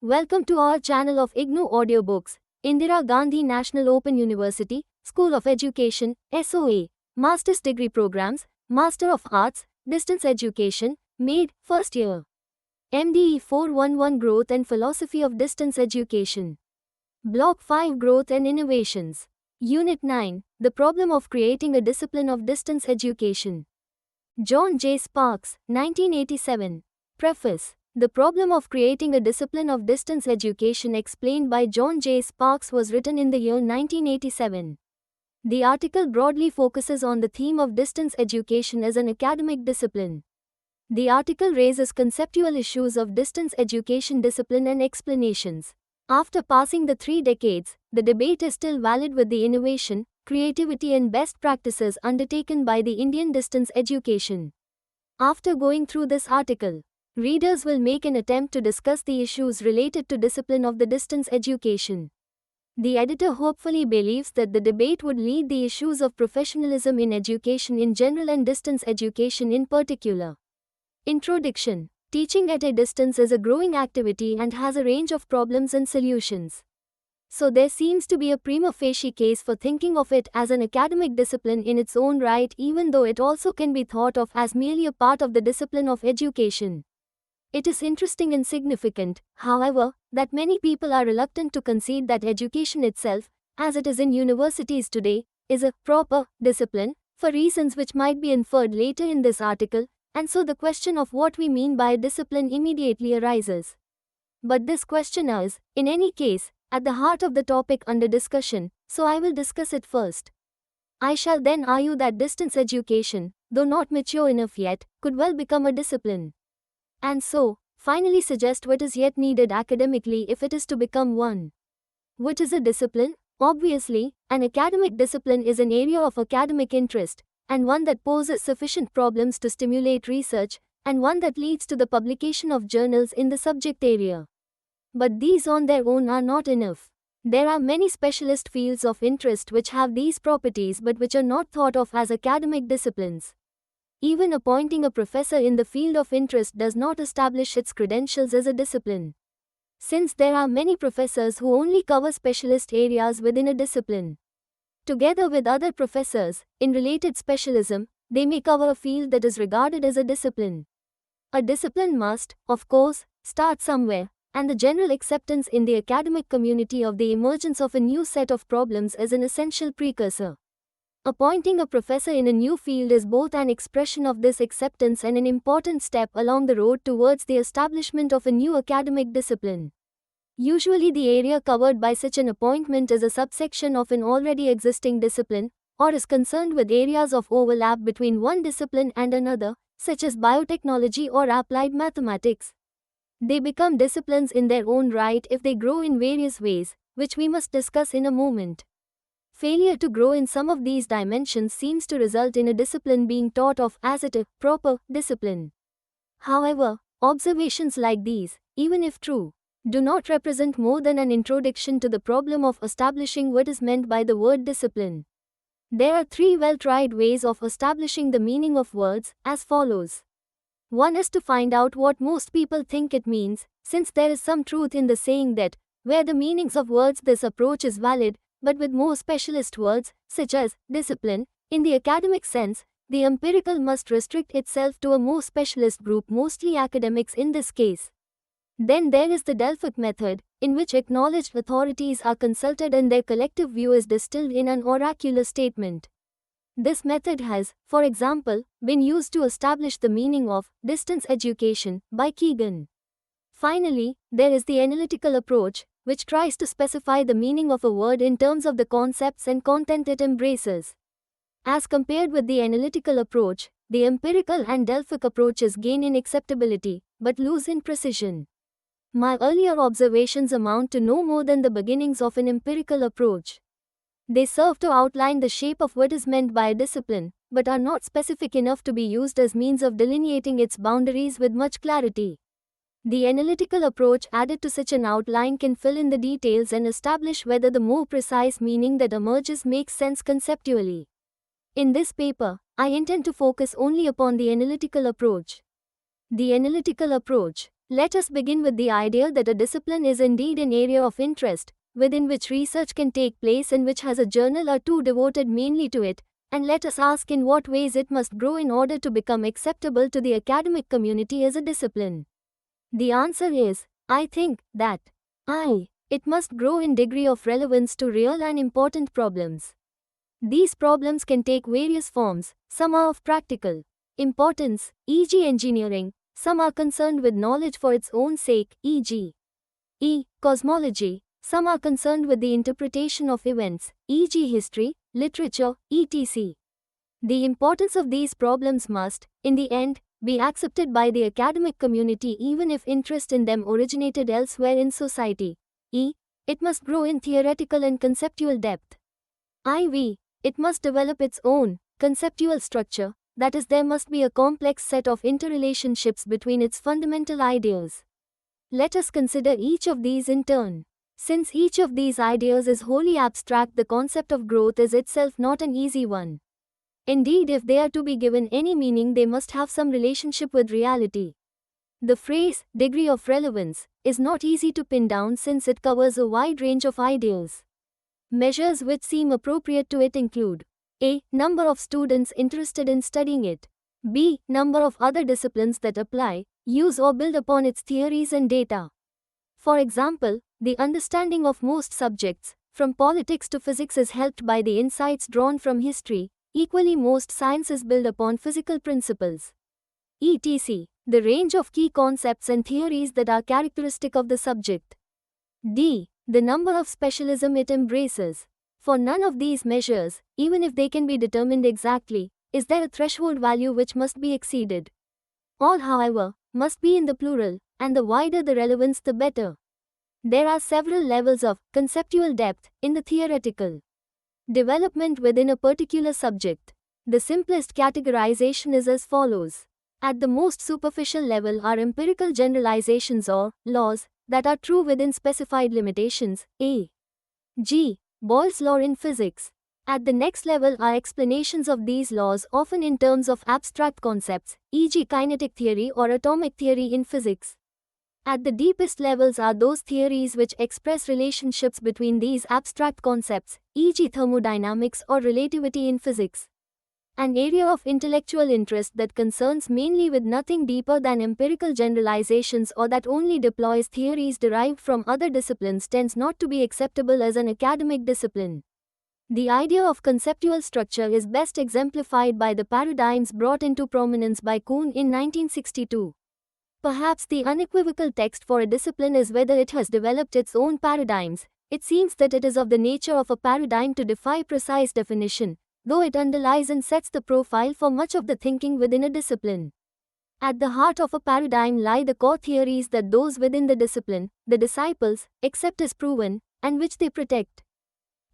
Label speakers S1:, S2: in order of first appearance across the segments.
S1: Welcome to our channel of IGNOU Audiobooks, Indira Gandhi National Open University, School of Education, SOA, Master's Degree Programs, Master of Arts, Distance Education, MADE, First Year. MDE 411 Growth and Philosophy of Distance Education. Block 5 Growth and Innovations. Unit 9, The Problem of Creating a Discipline of Distance Education. John J. Sparks, 1987. Preface. The Problem of Creating a Discipline of Distance Education explained by John J. Sparks was written in the year 1987. The article broadly focuses on the theme of distance education as an academic discipline. The article raises conceptual issues of distance education discipline and explanations. After passing the 3 decades, the debate is still valid with the innovation, creativity and best practices undertaken by the Indian distance education. After going through this article, readers will make an attempt to discuss the issues related to discipline of the distance education. The editor hopefully believes that the debate would lead the issues of professionalism in education in general and distance education in particular. Introduction. Teaching at a distance is a growing activity and has a range of problems and solutions. So there seems to be a prima facie case for thinking of it as an academic discipline in its own right, even though it also can be thought of as merely a part of the discipline of education. It is interesting and significant, however, that many people are reluctant to concede that education itself, as it is in universities today, is a proper discipline, for reasons which might be inferred later in this article, and so the question of what we mean by a discipline immediately arises. But this question is, in any case, at the heart of the topic under discussion, so I will discuss it first. I shall then argue that distance education, though not mature enough yet, could well become a discipline. And so, finally suggest what is yet needed academically if it is to become one. What is a discipline? Obviously, an academic discipline is an area of academic interest, and one that poses sufficient problems to stimulate research, and one that leads to the publication of journals in the subject area. But these on their own are not enough. There are many specialist fields of interest which have these properties but which are not thought of as academic disciplines. Even appointing a professor in the field of interest does not establish its credentials as a discipline. Since there are many professors who only cover specialist areas within a discipline. Together with other professors, in related specialism, they may cover a field that is regarded as a discipline. A discipline must, of course, start somewhere, and the general acceptance in the academic community of the emergence of a new set of problems is an essential precursor. Appointing a professor in a new field is both an expression of this acceptance and an important step along the road towards the establishment of a new academic discipline. Usually the area covered by such an appointment is a subsection of an already existing discipline, or is concerned with areas of overlap between one discipline and another, such as biotechnology or applied mathematics. They become disciplines in their own right if they grow in various ways, which we must discuss in a moment. Failure to grow in some of these dimensions seems to result in a discipline being thought of as a proper discipline. However, observations like these, even if true, do not represent more than an introduction to the problem of establishing what is meant by the word discipline. There are 3 well-tried ways of establishing the meaning of words, as follows. One is to find out what most people think it means, since there is some truth in the saying that, where the meanings of words this approach is valid, but with more specialist words, such as discipline, in the academic sense, the empirical must restrict itself to a more specialist group, mostly academics in this case. Then there is the Delphic method, in which acknowledged authorities are consulted and their collective view is distilled in an oracular statement. This method has, for example, been used to establish the meaning of distance education by Keegan. Finally, there is the analytical approach, which tries to specify the meaning of a word in terms of the concepts and content it embraces. As compared with the analytical approach, the empirical and Delphic approaches gain in acceptability, but lose in precision. My earlier observations amount to no more than the beginnings of an empirical approach. They serve to outline the shape of what is meant by a discipline, but are not specific enough to be used as means of delineating its boundaries with much clarity. The analytical approach added to such an outline can fill in the details and establish whether the more precise meaning that emerges makes sense conceptually. In this paper, I intend to focus only upon the analytical approach. The analytical approach Let us begin with the idea that a discipline is indeed an area of interest, within which research can take place and which has a journal or two devoted mainly to it, and let us ask in what ways it must grow in order to become acceptable to the academic community as a discipline. The answer is, I think, that it must grow in degree of relevance to real and important problems. These problems can take various forms. Some are of practical importance, e.g. engineering. Some are concerned with knowledge for its own sake, e.g. cosmology. Some are concerned with the interpretation of events, e.g. history, literature, etc. The importance of these problems must, in the end, be accepted by the academic community even if interest in them originated elsewhere in society. It must grow in theoretical and conceptual depth. It must develop its own conceptual structure, that is, there must be a complex set of interrelationships between its fundamental ideas. Let us consider each of these in turn. Since each of these ideas is wholly abstract, the concept of growth is itself not an easy one. Indeed, if they are to be given any meaning, they must have some relationship with reality. The phrase, degree of relevance, is not easy to pin down since it covers a wide range of ideas. Measures which seem appropriate to it include a. Number of students interested in studying it. b. Number of other disciplines that apply, use or build upon its theories and data. For example, the understanding of most subjects, from politics to physics, is helped by the insights drawn from history. Equally, most sciences build upon physical principles, etc. The range of key concepts and theories that are characteristic of the subject. d. The number of specialism it embraces. For none of these measures, even if they can be determined exactly, is there a threshold value which must be exceeded. All, however, must be in the plural, and the wider the relevance the better. There are several levels of conceptual depth in the theoretical development within a particular subject. The simplest categorization is as follows. At the most superficial level are empirical generalizations or laws that are true within specified limitations, e.g. Boyle's law in physics. At the next level are explanations of these laws, often in terms of abstract concepts, e.g. kinetic theory or atomic theory in physics. At the deepest levels are those theories which express relationships between these abstract concepts, e.g. thermodynamics or relativity in physics. An area of intellectual interest that concerns mainly with nothing deeper than empirical generalizations or that only deploys theories derived from other disciplines tends not to be acceptable as an academic discipline. The idea of conceptual structure is best exemplified by the paradigms brought into prominence by Kuhn in 1962. Perhaps the unequivocal text for a discipline is whether it has developed its own paradigms. It seems that it is of the nature of a paradigm to defy precise definition, though it underlies and sets the profile for much of the thinking within a discipline. At the heart of a paradigm lie the core theories that those within the discipline, the disciples, accept as proven, and which they protect,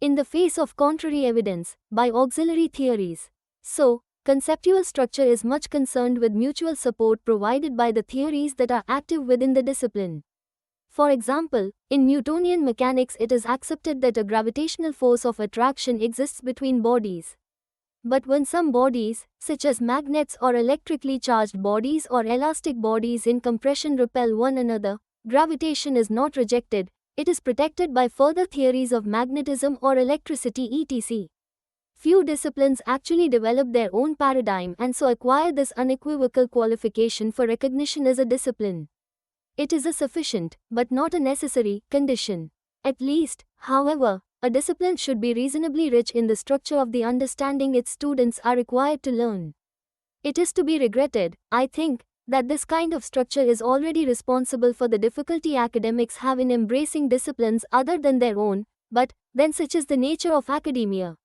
S1: in the face of contrary evidence, by auxiliary theories. So, conceptual structure is much concerned with mutual support provided by the theories that are active within the discipline. For example, in Newtonian mechanics it is accepted that a gravitational force of attraction exists between bodies. But when some bodies, such as magnets or electrically charged bodies or elastic bodies in compression repel one another, gravitation is not rejected, it is protected by further theories of magnetism or electricity etc. Few disciplines actually develop their own paradigm and so acquire this unequivocal qualification for recognition as a discipline. It is a sufficient, but not a necessary, condition. At least, however, a discipline should be reasonably rich in the structure of the understanding its students are required to learn. It is to be regretted, I think, that this kind of structure is already responsible for the difficulty academics have in embracing disciplines other than their own, but, then such is the nature of academia.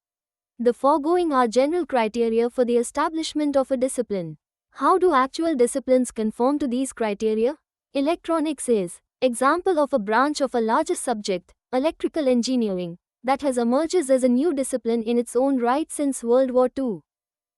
S1: The foregoing are general criteria for the establishment of a discipline. How do actual disciplines conform to these criteria? Electronics is example of a branch of a larger subject, electrical engineering, that has emerged as a new discipline in its own right since World War II.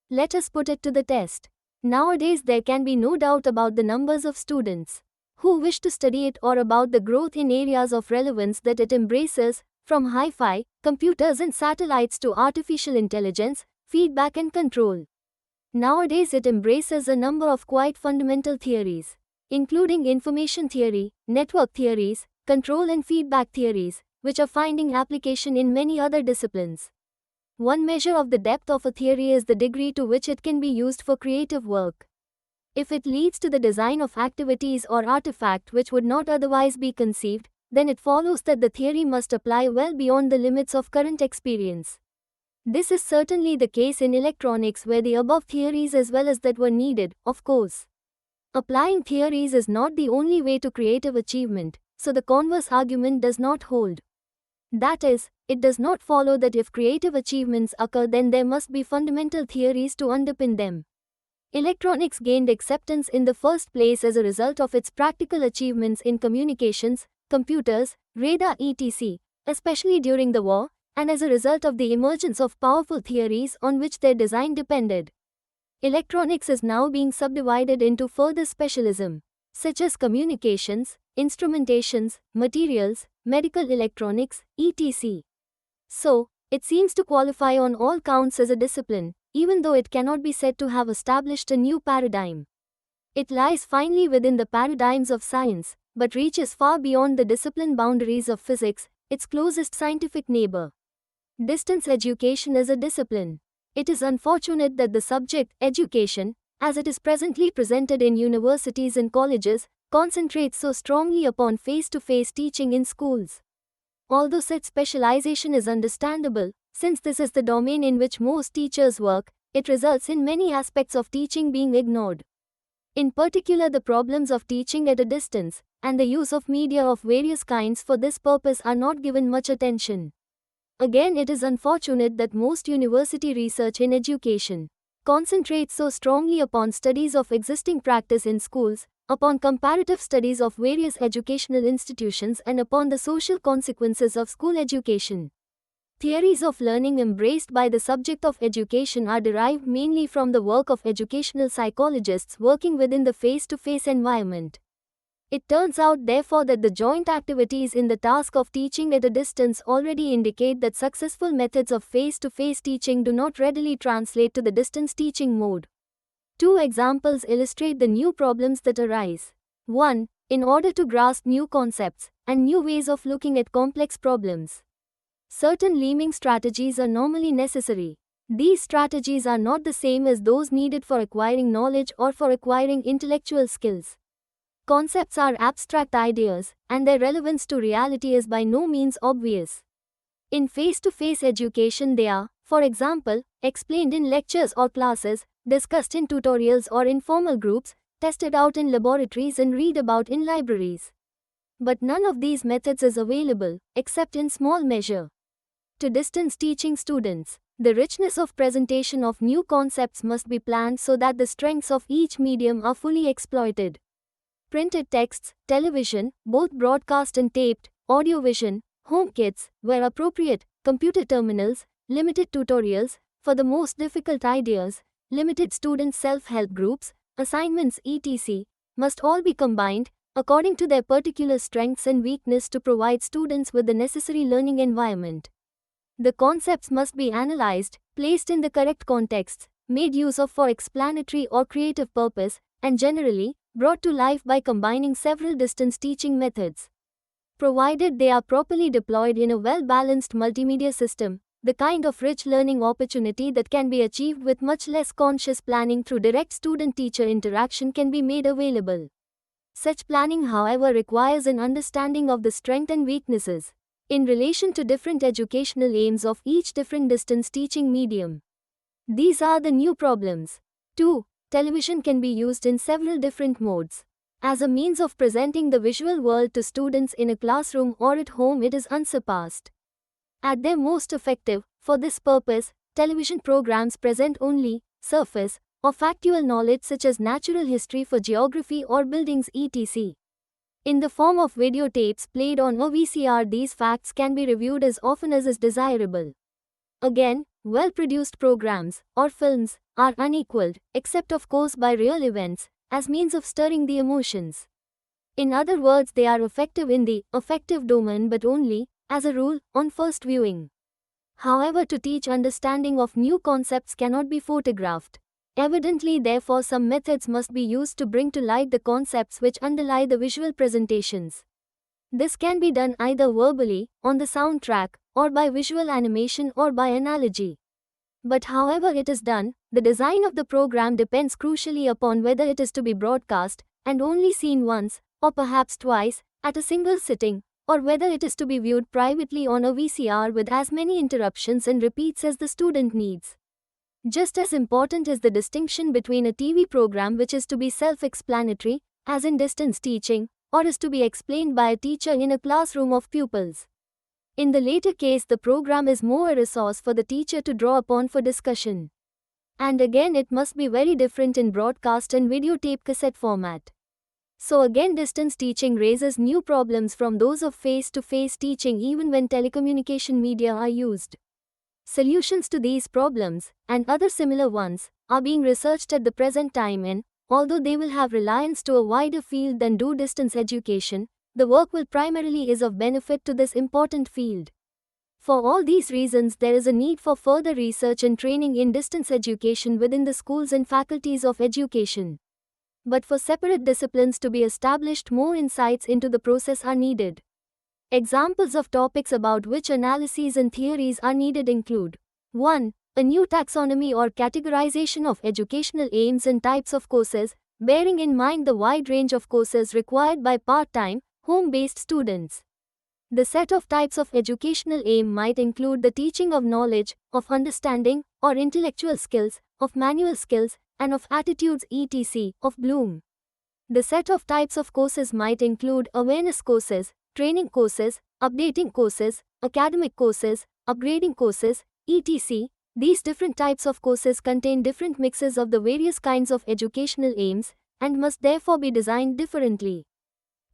S1: Let us put it to the test. Nowadays there can be no doubt about the numbers of students who wish to study it or about the growth in areas of relevance that it embraces, from hi-fi, computers and satellites to artificial intelligence, feedback and control. Nowadays it embraces a number of quite fundamental theories. including information theory, network theories, control and feedback theories, which are finding application in many other disciplines. One measure of the depth of a theory is the degree to which it can be used for creative work. If it leads to the design of activities or artifact which would not otherwise be conceived, then it follows that the theory must apply well beyond the limits of current experience. This is certainly the case in electronics, where the above theories as well as that were needed, of course. Applying theories is not the only way to creative achievement, so the converse argument does not hold. That is, it does not follow that if creative achievements occur, then there must be fundamental theories to underpin them. Electronics gained acceptance in the first place as a result of its practical achievements in communications, computers, radar etc., especially during the war, and as a result of the emergence of powerful theories on which their design depended. Electronics is now being subdivided into further specialism, such as communications, instrumentations, materials, medical electronics, etc. So, it seems to qualify on all counts as a discipline, even though it cannot be said to have established a new paradigm. It lies finely within the paradigms of science, but reaches far beyond the discipline boundaries of physics, its closest scientific neighbor. Distance education is a discipline. It is unfortunate that the subject, education, as it is presently presented in universities and colleges, concentrates so strongly upon face-to-face teaching in schools. Although such specialization is understandable, since this is the domain in which most teachers work, it results in many aspects of teaching being ignored. In particular, the problems of teaching at a distance, and the use of media of various kinds for this purpose are not given much attention. Again, it is unfortunate that most university research in education concentrates so strongly upon studies of existing practice in schools, upon comparative studies of various educational institutions, and upon the social consequences of school education. Theories of learning embraced by the subject of education are derived mainly from the work of educational psychologists working within the face-to-face environment. It turns out, therefore, that the joint activities in the task of teaching at a distance already indicate that successful methods of face-to-face teaching do not readily translate to the distance teaching mode. Two examples illustrate the new problems that arise. 1. In order to grasp new concepts and new ways of looking at complex problems, certain learning strategies are normally necessary. These strategies are not the same as those needed for acquiring knowledge or for acquiring intellectual skills. Concepts are abstract ideas, and their relevance to reality is by no means obvious. In face-to-face education, they are, for example, explained in lectures or classes, discussed in tutorials or informal groups, tested out in laboratories and read about in libraries. But none of these methods is available, except in small measure, to distance teaching students. The richness of presentation of new concepts must be planned so that the strengths of each medium are fully exploited. Printed texts, television, both broadcast and taped, audio-vision, home kits, where appropriate, computer terminals, limited tutorials, for the most difficult ideas, limited student self-help groups, assignments etc., must all be combined, according to their particular strengths and weakness, to provide students with the necessary learning environment. The concepts must be analyzed, placed in the correct contexts, made use of for explanatory or creative purpose, and generally, brought to life by combining several distance teaching methods. Provided they are properly deployed in a well-balanced multimedia system, the kind of rich learning opportunity that can be achieved with much less conscious planning through direct student-teacher interaction can be made available. Such planning, however, requires an understanding of the strengths and weaknesses in relation to different educational aims of each different distance teaching medium. These are the new problems. 2. Television can be used in several different modes. As a means of presenting the visual world to students in a classroom or at home, it is unsurpassed. At their most effective, for this purpose, television programs present only surface or factual knowledge such as natural history for geography or buildings etc. In the form of videotapes played on a VCR, these facts can be reviewed as often as is desirable. Again, well-produced programs, or films, are unequaled, except of course by real events, as means of stirring the emotions. In other words, they are effective in the affective domain, but only, as a rule, on first viewing. However, to teach understanding of new concepts cannot be photographed. Evidently, therefore, some methods must be used to bring to light the concepts which underlie the visual presentations. This can be done either verbally, on the soundtrack, or by visual animation or by analogy. But however it is done, the design of the program depends crucially upon whether it is to be broadcast, and only seen once, or perhaps twice, at a single sitting, or whether it is to be viewed privately on a VCR with as many interruptions and repeats as the student needs. Just as important is the distinction between a TV program which is to be self-explanatory, as in distance teaching, or is to be explained by a teacher in a classroom of pupils. In the later case, the program is more a resource for the teacher to draw upon for discussion. And again, it must be very different in broadcast and videotape cassette format. So again, distance teaching raises new problems from those of face-to-face teaching even when telecommunication media are used. Solutions to these problems, and other similar ones, are being researched at the present time and, although they will have reliance to a wider field than do distance education, the work will primarily is of benefit to this important field. For all these reasons, there is a need for further research and training in distance education within the schools and faculties of education. But for separate disciplines to be established, more insights into the process are needed. Examples of topics about which analyses and theories are needed include 1. A new taxonomy or categorization of educational aims and types of courses, bearing in mind the wide range of courses required by part-time, home-based students. The set of types of educational aim might include the teaching of knowledge, of understanding, or intellectual skills, of manual skills, and of attitudes etc. of Bloom. The set of types of courses might include awareness courses, training courses, updating courses, academic courses, upgrading courses, etc. These different types of courses contain different mixes of the various kinds of educational aims, and must therefore be designed differently.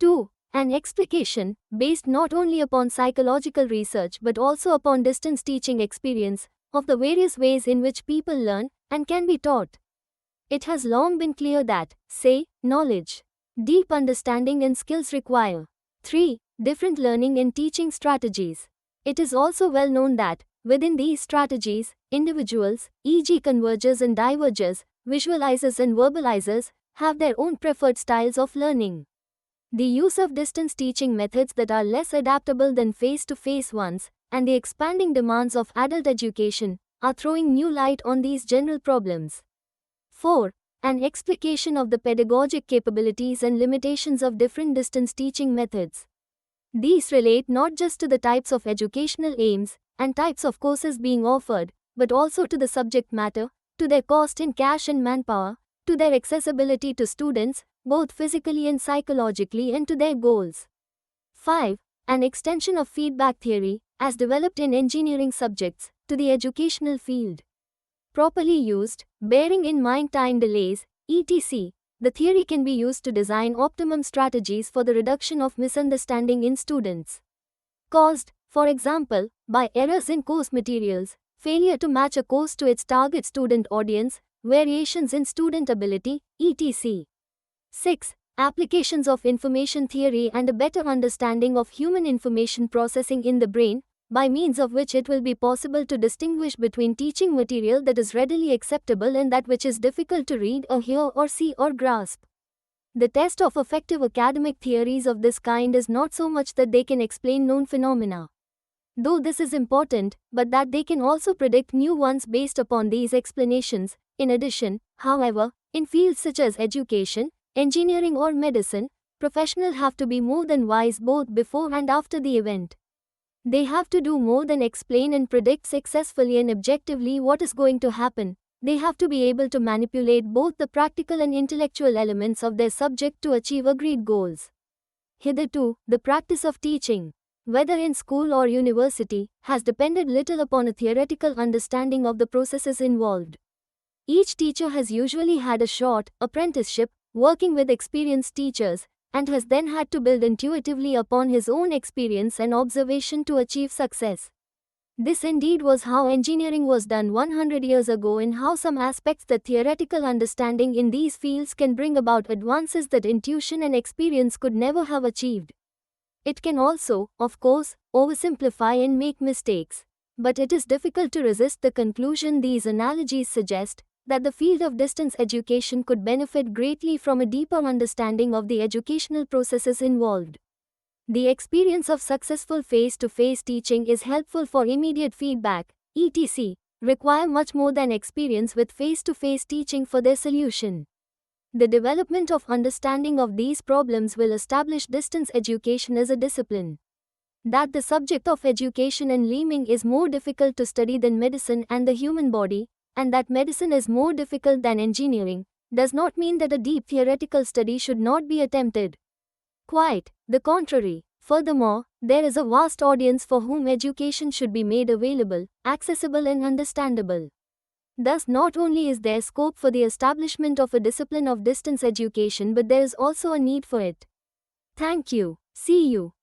S1: 2. An explication, based not only upon psychological research but also upon distance teaching experience, of the various ways in which people learn and can be taught. It has long been clear that, say, knowledge, deep understanding and skills require 3. Different learning and teaching strategies. It is also well known that, within these strategies, individuals, e.g. convergers and divergers, visualizers and verbalizers, have their own preferred styles of learning. The use of distance teaching methods that are less adaptable than face-to-face ones, and the expanding demands of adult education, are throwing new light on these general problems. 4. An explication of the pedagogic capabilities and limitations of different distance teaching methods. These relate not just to the types of educational aims and types of courses being offered, but also to the subject matter, to their cost in cash and manpower, to their accessibility to students, both physically and psychologically, and to their goals. 5. An extension of feedback theory, as developed in engineering subjects, to the educational field. Properly used, bearing in mind time delays, etc., the theory can be used to design optimum strategies for the reduction of misunderstanding in students. Caused, for example, by errors in course materials, failure to match a course to its target student audience, variations in student ability, etc. 6. Applications of information theory and a better understanding of human information processing in the brain, by means of which it will be possible to distinguish between teaching material that is readily acceptable and that which is difficult to read or hear or see or grasp. The test of effective academic theories of this kind is not so much that they can explain known phenomena, though this is important, but that they can also predict new ones based upon these explanations. In addition, however, in fields such as education, engineering or medicine, professionals have to be more than wise both before and after the event. They have to do more than explain and predict successfully and objectively what is going to happen. They have to be able to manipulate both the practical and intellectual elements of their subject to achieve agreed goals. Hitherto, the practice of teaching, whether in school or university, has depended little upon a theoretical understanding of the processes involved. Each teacher has usually had a short apprenticeship, working with experienced teachers, and has then had to build intuitively upon his own experience and observation to achieve success. This indeed was how engineering was done 100 years ago, in how some aspects that theoretical understanding in these fields can bring about advances that intuition and experience could never have achieved. It can also, of course, oversimplify and make mistakes. But it is difficult to resist the conclusion these analogies suggest, that the field of distance education could benefit greatly from a deeper understanding of the educational processes involved. The experience of successful face-to-face teaching is helpful for immediate feedback, etc., require much more than experience with face-to-face teaching for their solution. The development of understanding of these problems will establish distance education as a discipline. That the subject of education and learning is more difficult to study than medicine and the human body, and that medicine is more difficult than engineering, does not mean that a deep theoretical study should not be attempted. Quite the contrary. Furthermore, there is a vast audience for whom education should be made available, accessible and understandable. Thus not only is there scope for the establishment of a discipline of distance education, but there is also a need for it. Thank you. See you.